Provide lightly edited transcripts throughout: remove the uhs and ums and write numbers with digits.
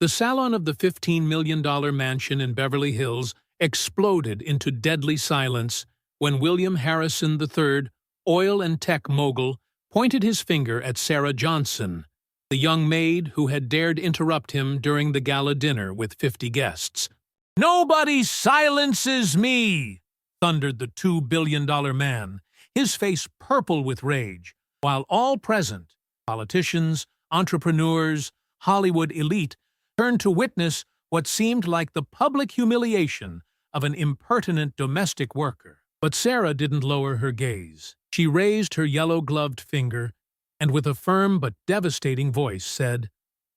The salon of the $15 million mansion in Beverly Hills exploded into deadly silence when William Harrison III, oil and tech mogul, pointed his finger at Sarah Johnson, the young maid who had dared interrupt him during the gala dinner with 50 guests. "Nobody silences me!" thundered the $2 billion man, his face purple with rage, while all present, politicians, entrepreneurs, Hollywood elite, turned to witness what seemed like the public humiliation of an impertinent domestic worker. But Sarah didn't lower her gaze. She raised her yellow-gloved finger and with a firm but devastating voice said,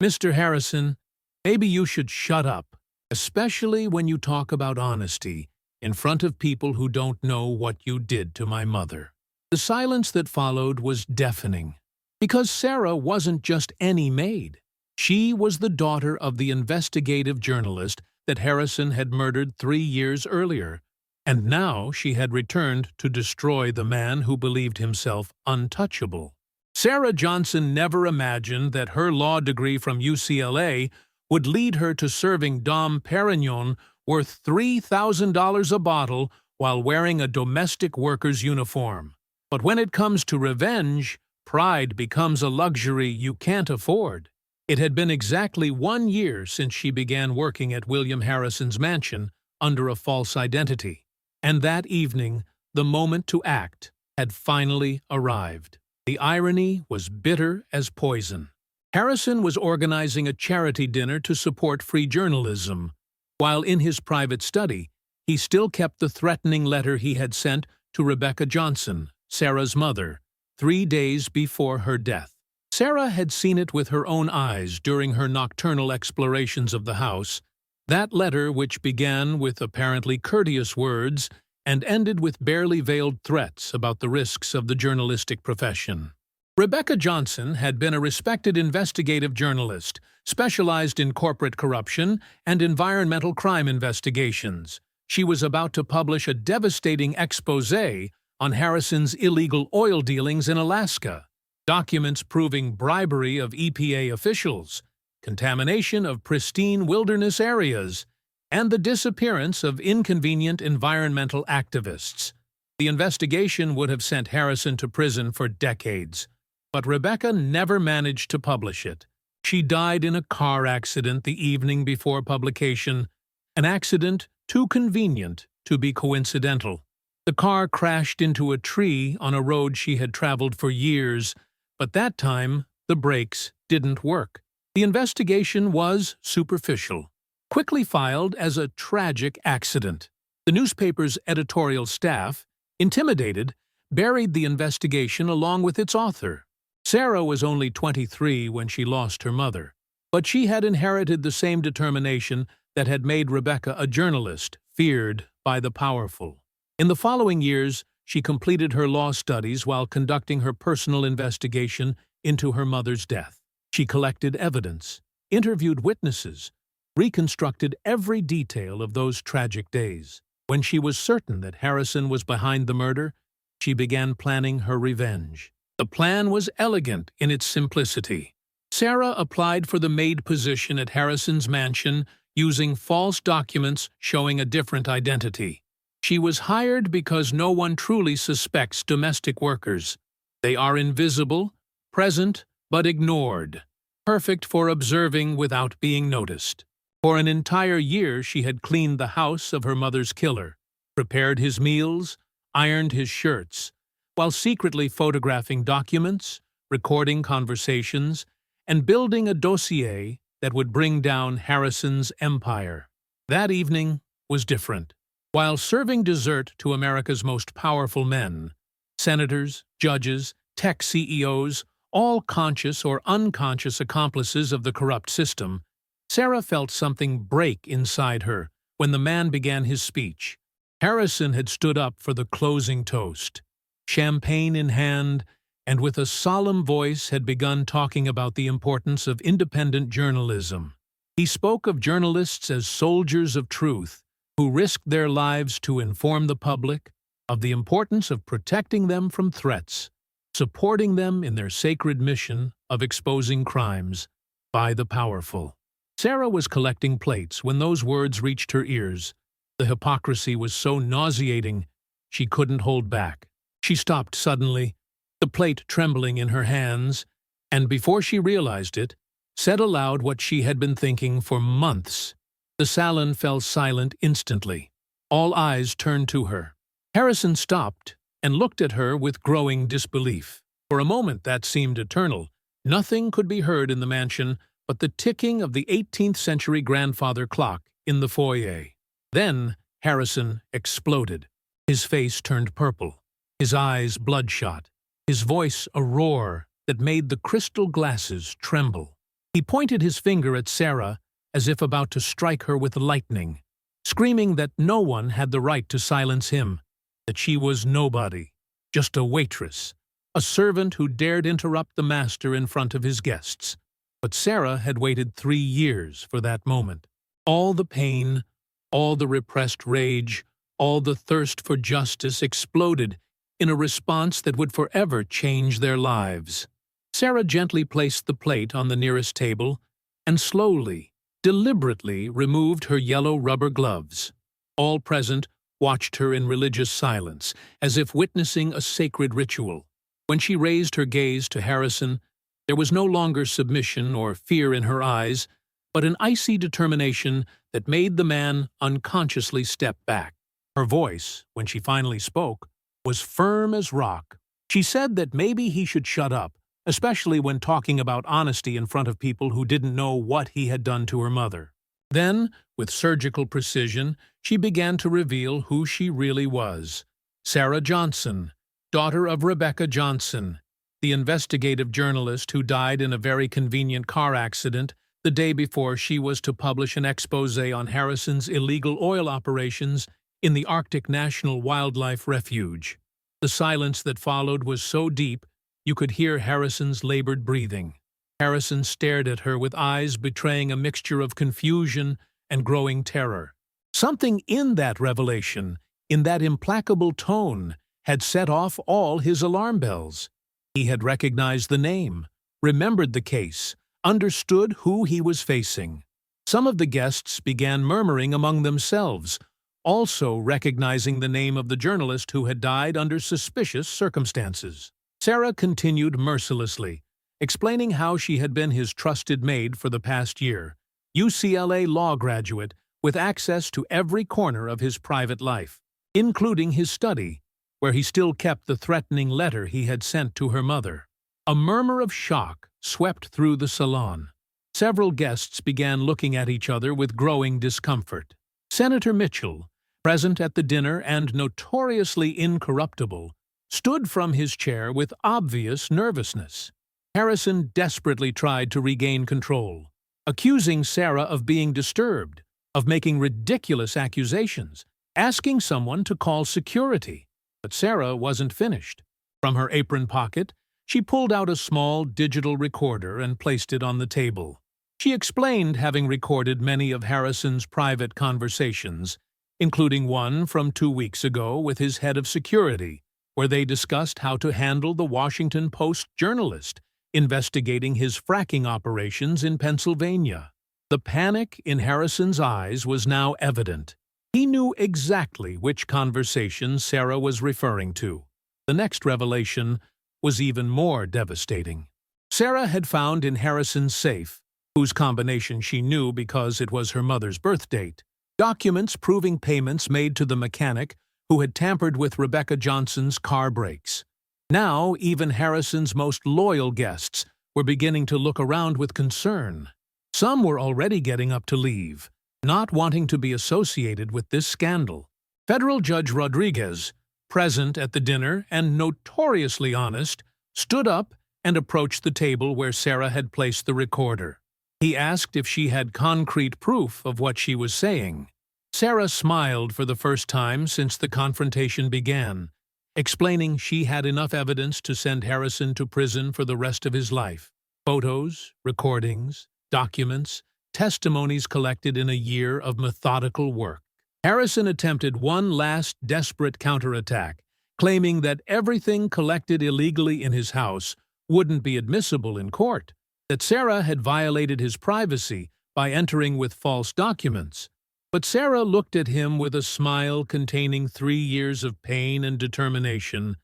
"Mr. Harrison, maybe you should shut up, especially when you talk about honesty in front of people who don't know what you did to my mother." The silence that followed was deafening, because Sarah wasn't just any maid. She was the daughter of the investigative journalist that Harrison had murdered 3 years earlier, and now she had returned to destroy the man who believed himself untouchable. Sarah Johnson never imagined that her law degree from UCLA would lead her to serving Dom Perignon worth $3,000 a bottle while wearing a domestic worker's uniform. But when it comes to revenge, pride becomes a luxury you can't afford. It had been exactly 1 year since she began working at William Harrison's mansion under a false identity, and that evening, the moment to act had finally arrived. The irony was bitter as poison. Harrison was organizing a charity dinner to support free journalism, while in his private study, he still kept the threatening letter he had sent to Rebecca Johnson, Sarah's mother, 3 days before her death. Sarah had seen it with her own eyes during her nocturnal explorations of the house, that letter which began with apparently courteous words and ended with barely veiled threats about the risks of the journalistic profession. Rebecca Johnson had been a respected investigative journalist, specialized in corporate corruption and environmental crime investigations. She was about to publish a devastating exposé on Harrison's illegal oil dealings in Alaska, documents proving bribery of EPA officials, contamination of pristine wilderness areas, and the disappearance of inconvenient environmental activists. The investigation would have sent Harrison to prison for decades, but Rebecca never managed to publish it. She died in a car accident the evening before publication, an accident too convenient to be coincidental. The car crashed into a tree on a road she had traveled for years, but that time the brakes didn't work. The investigation was superficial, quickly filed as a tragic accident. The newspaper's editorial staff, intimidated, buried the investigation along with its author. Sarah was only 23 when she lost her mother, but she had inherited the same determination that had made Rebecca a journalist, feared by the powerful. In the following years, she completed her law studies while conducting her personal investigation into her mother's death. She collected evidence, interviewed witnesses, reconstructed every detail of those tragic days. When she was certain that Harrison was behind the murder, she began planning her revenge. The plan was elegant in its simplicity. Sarah applied for the maid position at Harrison's mansion using false documents showing a different identity. She was hired because no one truly suspects domestic workers. They are invisible, present, but ignored, perfect for observing without being noticed. For an entire year she had cleaned the house of her mother's killer, prepared his meals, ironed his shirts, while secretly photographing documents, recording conversations, and building a dossier that would bring down Harrison's empire. That evening was different. While serving dessert to America's most powerful men, senators, judges, tech CEOs, all conscious or unconscious accomplices of the corrupt system, Sarah felt something break inside her when the man began his speech. Harrison had stood up for the closing toast, champagne in hand, and with a solemn voice had begun talking about the importance of independent journalism. He spoke of journalists as soldiers of truth, who risked their lives to inform the public, of the importance of protecting them from threats, supporting them in their sacred mission of exposing crimes by the powerful. Sarah was collecting plates when those words reached her ears. The hypocrisy was so nauseating, she couldn't hold back. She stopped suddenly, the plate trembling in her hands, and before she realized it, said aloud what she had been thinking for months. The salon fell silent instantly. All eyes turned to her. Harrison stopped and looked at her with growing disbelief. For a moment that seemed eternal. Nothing could be heard in the mansion but the ticking of the 18th-century grandfather clock in the foyer. Then Harrison exploded. His face turned purple, his eyes bloodshot, his voice a roar that made the crystal glasses tremble. He pointed his finger at Sarah as if about to strike her with lightning, screaming that no one had the right to silence him, that she was nobody, just a waitress, a servant who dared interrupt the master in front of his guests. But Sarah had waited 3 years for that moment. All the pain, all the repressed rage, all the thirst for justice exploded in a response that would forever change their lives. Sarah gently placed the plate on the nearest table and slowly, deliberately removed her yellow rubber gloves. All present watched her in religious silence, as if witnessing a sacred ritual. When she raised her gaze to Harrison, there was no longer submission or fear in her eyes, but an icy determination that made the man unconsciously step back. Her voice, when she finally spoke, was firm as rock. She said that maybe he should shut up, especially when talking about honesty in front of people who didn't know what he had done to her mother. Then, with surgical precision, she began to reveal who she really was. Sarah Johnson, daughter of Rebecca Johnson, the investigative journalist who died in a very convenient car accident the day before she was to publish an exposé on Harrison's illegal oil operations in the Arctic National Wildlife Refuge. The silence that followed was so deep you could hear Harrison's labored breathing. Harrison stared at her with eyes betraying a mixture of confusion and growing terror. Something in that revelation, in that implacable tone, had set off all his alarm bells. He had recognized the name, remembered the case, understood who he was facing. Some of the guests began murmuring among themselves, also recognizing the name of the journalist who had died under suspicious circumstances. Sarah continued mercilessly, explaining how she had been his trusted maid for the past year, UCLA Law graduate with access to every corner of his private life, including his study, where he still kept the threatening letter he had sent to her mother. A murmur of shock swept through the salon. Several guests began looking at each other with growing discomfort. Senator Mitchell, present at the dinner and notoriously incorruptible, stood from his chair with obvious nervousness. Harrison desperately tried to regain control, accusing Sarah of being disturbed, of making ridiculous accusations, asking someone to call security. But Sarah wasn't finished. From her apron pocket, she pulled out a small digital recorder and placed it on the table. She explained having recorded many of Harrison's private conversations, including one from 2 weeks ago with his head of security, where they discussed how to handle the Washington Post journalist investigating his fracking operations in Pennsylvania. The panic in Harrison's eyes was now evident. He knew exactly which conversation Sarah was referring to. The next revelation was even more devastating. Sarah had found in Harrison's safe, whose combination she knew because it was her mother's birth date, documents proving payments made to the mechanic who had tampered with Rebecca Johnson's car brakes. Now, even Harrison's most loyal guests were beginning to look around with concern. Some were already getting up to leave, not wanting to be associated with this scandal. Federal Judge Rodriguez, present at the dinner and notoriously honest, stood up and approached the table where Sarah had placed the recorder. He asked if she had concrete proof of what she was saying. Sarah smiled for the first time since the confrontation began, explaining she had enough evidence to send Harrison to prison for the rest of his life. Photos, recordings, documents, testimonies collected in a year of methodical work. Harrison attempted one last desperate counterattack, claiming that everything collected illegally in his house wouldn't be admissible in court, that Sarah had violated his privacy by entering with false documents. But Sarah looked at him with a smile containing 3 years of pain and determination,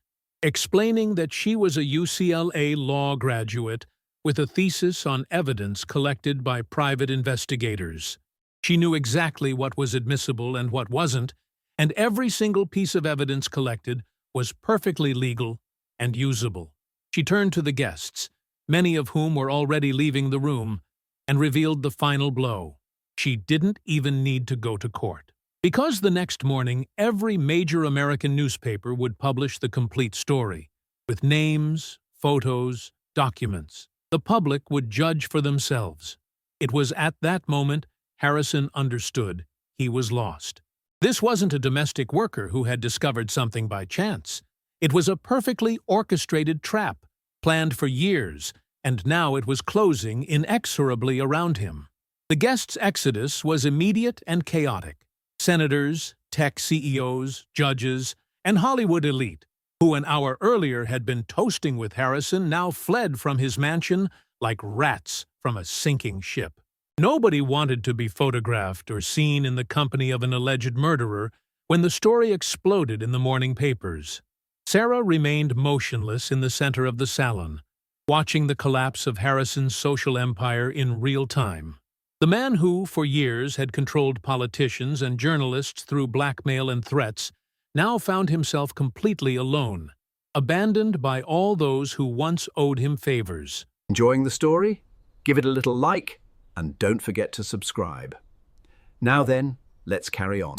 explaining that she was a UCLA Law graduate with a thesis on evidence collected by private investigators. She knew exactly what was admissible and what wasn't, and every single piece of evidence collected was perfectly legal and usable. She turned to the guests, many of whom were already leaving the room, and revealed the final blow. She didn't even need to go to court. Because the next morning, every major American newspaper would publish the complete story, with names, photos, documents. The public would judge for themselves. It was at that moment Harrison understood he was lost. This wasn't a domestic worker who had discovered something by chance. It was a perfectly orchestrated trap, planned for years, and now it was closing inexorably around him. The guests' exodus was immediate and chaotic. Senators, tech CEOs, judges, and Hollywood elite, who an hour earlier had been toasting with Harrison, now fled from his mansion like rats from a sinking ship. Nobody wanted to be photographed or seen in the company of an alleged murderer when the story exploded in the morning papers. Sarah remained motionless in the center of the salon, watching the collapse of Harrison's social empire in real time. The man who, for years, had controlled politicians and journalists through blackmail and threats now found himself completely alone, abandoned by all those who once owed him favors. Enjoying the story? Give it a little like, and don't forget to subscribe. Now then, let's carry on.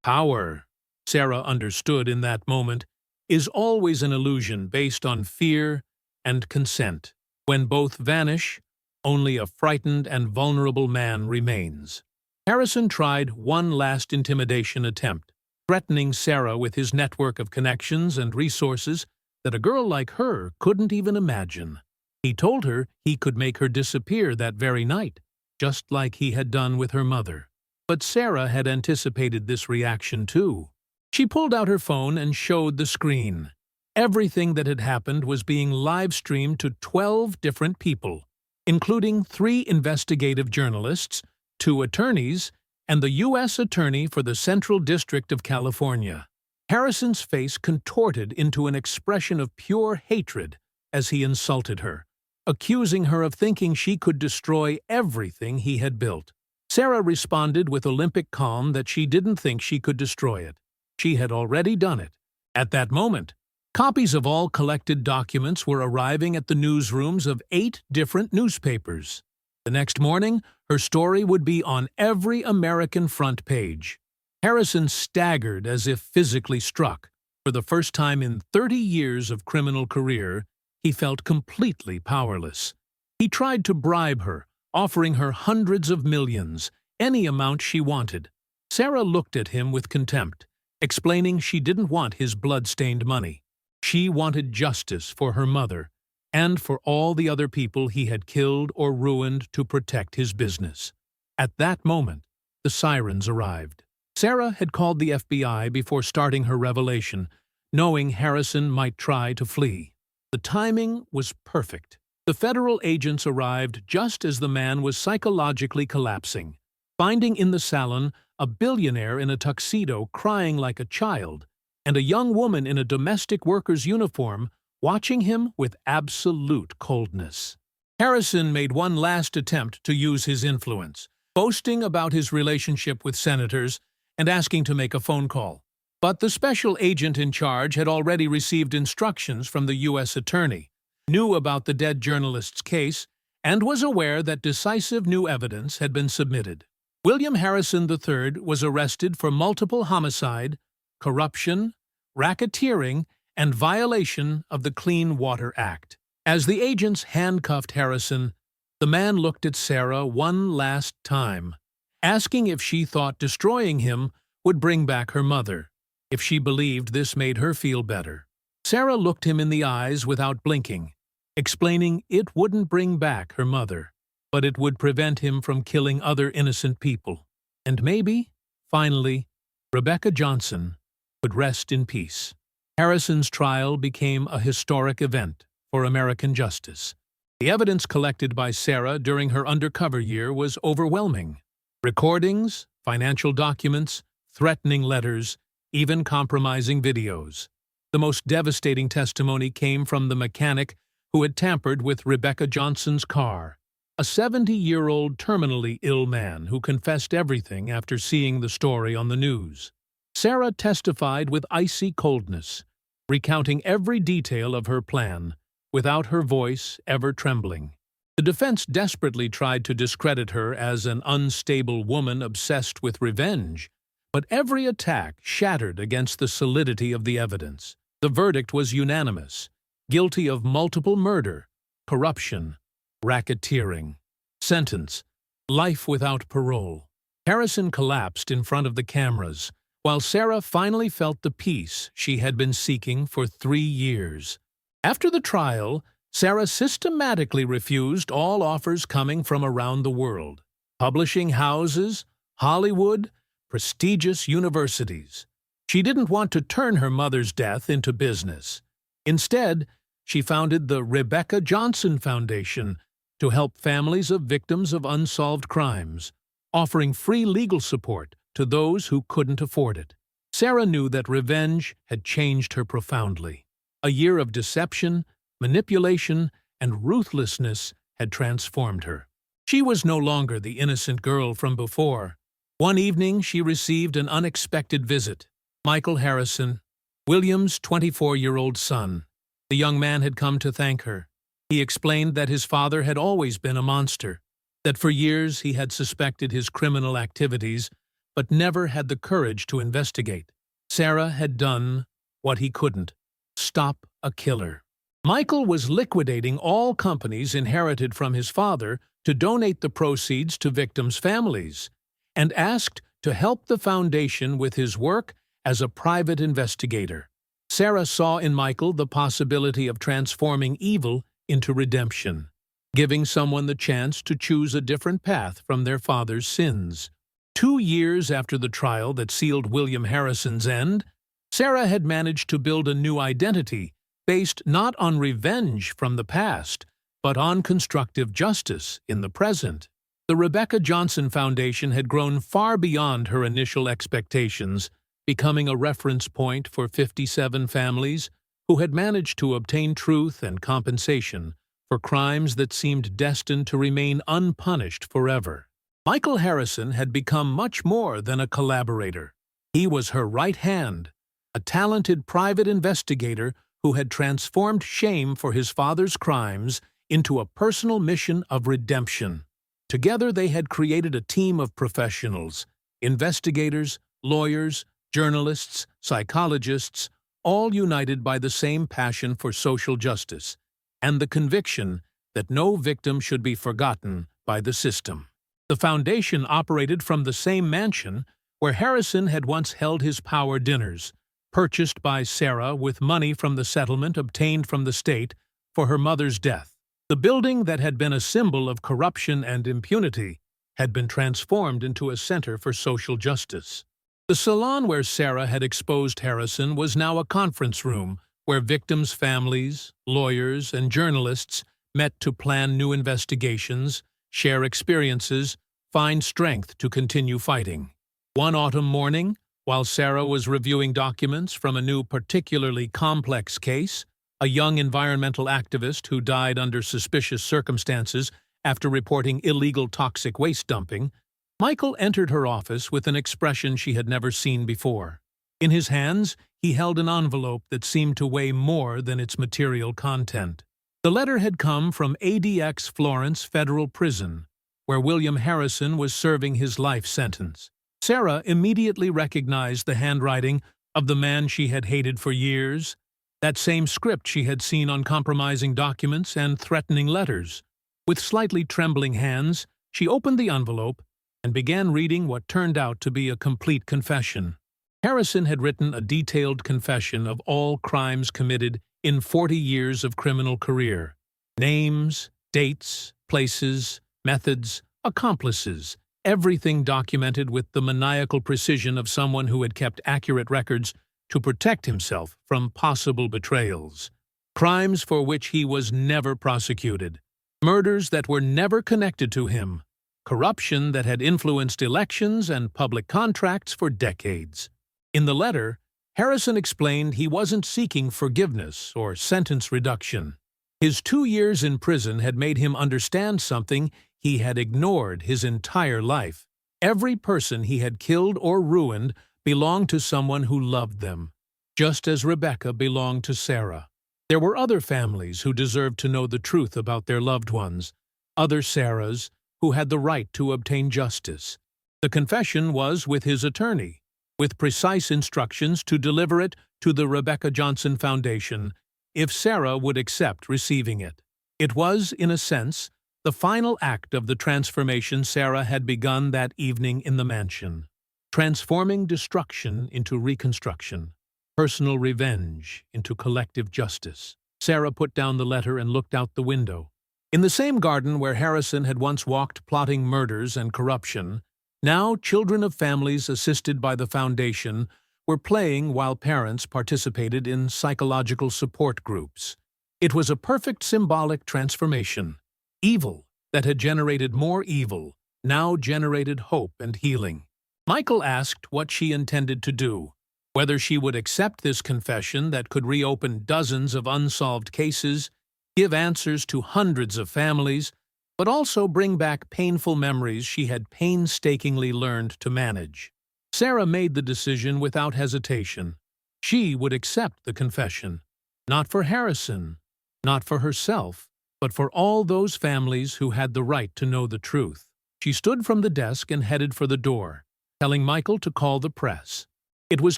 Power, Sarah understood in that moment, is always an illusion based on fear and consent. When both vanish, only a frightened and vulnerable man remains. Harrison tried one last intimidation attempt, threatening Sarah with his network of connections and resources that a girl like her couldn't even imagine. He told her he could make her disappear that very night, just like he had done with her mother. But Sarah had anticipated this reaction too. She pulled out her phone and showed the screen. Everything that had happened was being live-streamed to 12 different people, including 3 investigative journalists, 2 attorneys, and the U.S. Attorney for the Central District of California. Harrison's face contorted into an expression of pure hatred as he insulted her, accusing her of thinking she could destroy everything he had built. Sarah responded with Olympic calm that she didn't think she could destroy it. She had already done it. At that moment, copies of all collected documents were arriving at the newsrooms of 8 different newspapers. The next morning, her story would be on every American front page. Harrison staggered as if physically struck. For the first time in 30 years of criminal career, he felt completely powerless. He tried to bribe her, offering her hundreds of millions, any amount she wanted. Sarah looked at him with contempt, explaining she didn't want his blood-stained money. She wanted justice for her mother and for all the other people he had killed or ruined to protect his business. At that moment, the sirens arrived. Sarah had called the FBI before starting her revelation, knowing Harrison might try to flee. The timing was perfect. The federal agents arrived just as the man was psychologically collapsing, finding in the salon a billionaire in a tuxedo crying like a child, and a young woman in a domestic worker's uniform watching him with absolute coldness. Harrison made one last attempt to use his influence, boasting about his relationship with senators and asking to make a phone call. But the special agent in charge had already received instructions from the U.S. Attorney, knew about the dead journalist's case, and was aware that decisive new evidence had been submitted. William Harrison III was arrested for multiple homicide, corruption, racketeering, and violation of the Clean Water Act. As the agents handcuffed Harrison, the man looked at Sarah one last time, asking if she thought destroying him would bring back her mother, if she believed this made her feel better. Sarah looked him in the eyes without blinking, explaining it wouldn't bring back her mother, but it would prevent him from killing other innocent people. And maybe, finally, Rebecca Johnson could rest in peace. Harrison's trial became a historic event for American justice. The evidence collected by Sarah during her undercover year was overwhelming. Recordings, financial documents, threatening letters, even compromising videos. The most devastating testimony came from the mechanic who had tampered with Rebecca Johnson's car, a 70-year-old terminally ill man who confessed everything after seeing the story on the news. Sarah testified with icy coldness, recounting every detail of her plan, without her voice ever trembling. The defense desperately tried to discredit her as an unstable woman obsessed with revenge, but every attack shattered against the solidity of the evidence. The verdict was unanimous: guilty of multiple murder, corruption, racketeering. Sentence: life without parole. Harrison collapsed in front of the cameras, while Sarah finally felt the peace she had been seeking for 3 years. After the trial, Sarah systematically refused all offers coming from around the world: publishing houses, Hollywood, prestigious universities. She didn't want to turn her mother's death into business. Instead, she founded the Rebecca Johnson Foundation to help families of victims of unsolved crimes, offering free legal support to those who couldn't afford it. Sarah knew that revenge had changed her profoundly. A year of deception, manipulation, and ruthlessness had transformed her. She was no longer the innocent girl from before. One evening, she received an unexpected visit. Michael Harrison, William's 24-year-old son. The young man had come to thank her. He explained that his father had always been a monster, that for years he had suspected his criminal activities, but never had the courage to investigate. Sarah had done what he couldn't: stop a killer. Michael was liquidating all companies inherited from his father to donate the proceeds to victims' families, and asked to help the foundation with his work as a private investigator. Sarah saw in Michael the possibility of transforming evil into redemption, giving someone the chance to choose a different path from their father's sins. 2 years after the trial that sealed William Harrison's end, Sarah had managed to build a new identity based not on revenge from the past, but on constructive justice in the present. The Rebecca Johnson Foundation had grown far beyond her initial expectations, becoming a reference point for 57 families who had managed to obtain truth and compensation for crimes that seemed destined to remain unpunished forever. Michael Harrison had become much more than a collaborator. He was her right hand, a talented private investigator who had transformed shame for his father's crimes into a personal mission of redemption. Together they had created a team of professionals: investigators, lawyers, journalists, psychologists, all united by the same passion for social justice and the conviction that no victim should be forgotten by the system. The foundation operated from the same mansion where Harrison had once held his power dinners, purchased by Sarah with money from the settlement obtained from the state for her mother's death. The building that had been a symbol of corruption and impunity had been transformed into a center for social justice. The salon where Sarah had exposed Harrison was now a conference room where victims' families, lawyers, and journalists met to plan new investigations, share experiences, find strength to continue fighting. One autumn morning, while Sarah was reviewing documents from a new particularly complex case, a young environmental activist who died under suspicious circumstances after reporting illegal toxic waste dumping, Michael entered her office with an expression she had never seen before. In his hands, he held an envelope that seemed to weigh more than its material content. The letter had come from ADX Florence Federal Prison, where William Harrison was serving his life sentence. Sarah immediately recognized the handwriting of the man she had hated for years, that same script she had seen on compromising documents and threatening letters. With slightly trembling hands, she opened the envelope and began reading what turned out to be a complete confession. Harrison had written a detailed confession of all crimes committed in 40 years of criminal career. Names, dates, places, methods, accomplices, everything documented with the maniacal precision of someone who had kept accurate records to protect himself from possible betrayals. Crimes for which he was never prosecuted, Murders that were never connected to him. Corruption that had influenced elections and public contracts for decades. In the letter, Harrison explained he wasn't seeking forgiveness or sentence reduction. His 2 years in prison had made him understand something he had ignored his entire life. Every person he had killed or ruined belonged to someone who loved them, just as Rebecca belonged to Sarah. There were other families who deserved to know the truth about their loved ones, other Sarahs who had the right to obtain justice. The confession was with his attorney, with precise instructions to deliver it to the Rebecca Johnson Foundation if Sarah would accept receiving it. It was, in a sense, the final act of the transformation Sarah had begun that evening in the mansion, transforming destruction into reconstruction, personal revenge into collective justice. Sarah put down the letter and looked out the window. In the same garden where Harrison had once walked plotting murders and corruption, now children of families assisted by the foundation were playing while parents participated in psychological support groups. It was a perfect symbolic transformation. Evil that had generated more evil now generated hope and healing. Michael asked what she intended to do, whether she would accept this confession that could reopen dozens of unsolved cases, give answers to hundreds of families, but also bring back painful memories she had painstakingly learned to manage. Sarah made the decision without hesitation. She would accept the confession, not for Harrison, not for herself, but for all those families who had the right to know the truth. She stood from the desk and headed for the door, telling Michael to call the press. It was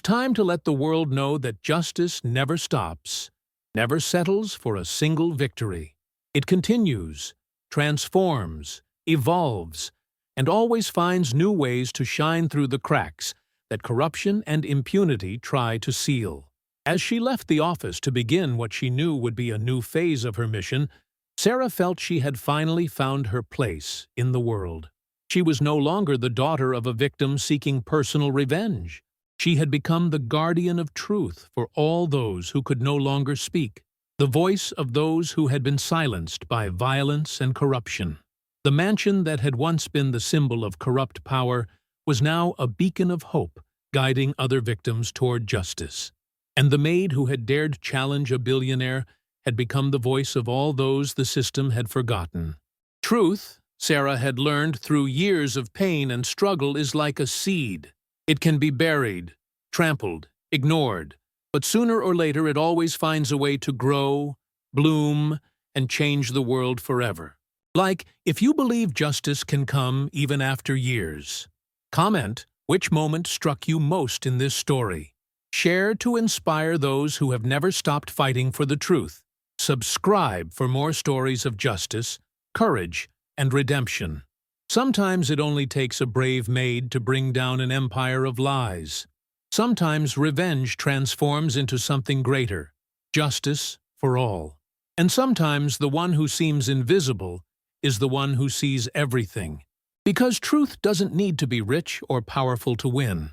time to let the world know that justice never stops, never settles for a single victory. It continues, transforms, evolves, and always finds new ways to shine through the cracks that corruption and impunity try to seal. As she left the office to begin what she knew would be a new phase of her mission, Sarah felt she had finally found her place in the world. She was no longer the daughter of a victim seeking personal revenge. She had become the guardian of truth for all those who could no longer speak, the voice of those who had been silenced by violence and corruption. The mansion that had once been the symbol of corrupt power was now a beacon of hope, guiding other victims toward justice. And the maid who had dared challenge a billionaire had become the voice of all those the system had forgotten. Truth, Sarah had learned through years of pain and struggle, is like a seed. It can be buried, trampled, ignored, but sooner or later it always finds a way to grow, bloom, and change the world forever. Like, if you believe justice can come even after years. Comment which moment struck you most in this story. Share to inspire those who have never stopped fighting for the truth. Subscribe for more stories of justice, courage, and redemption. Sometimes it only takes a brave maid to bring down an empire of lies. Sometimes revenge transforms into something greater, justice for all. And sometimes the one who seems invisible is the one who sees everything. Because truth doesn't need to be rich or powerful to win.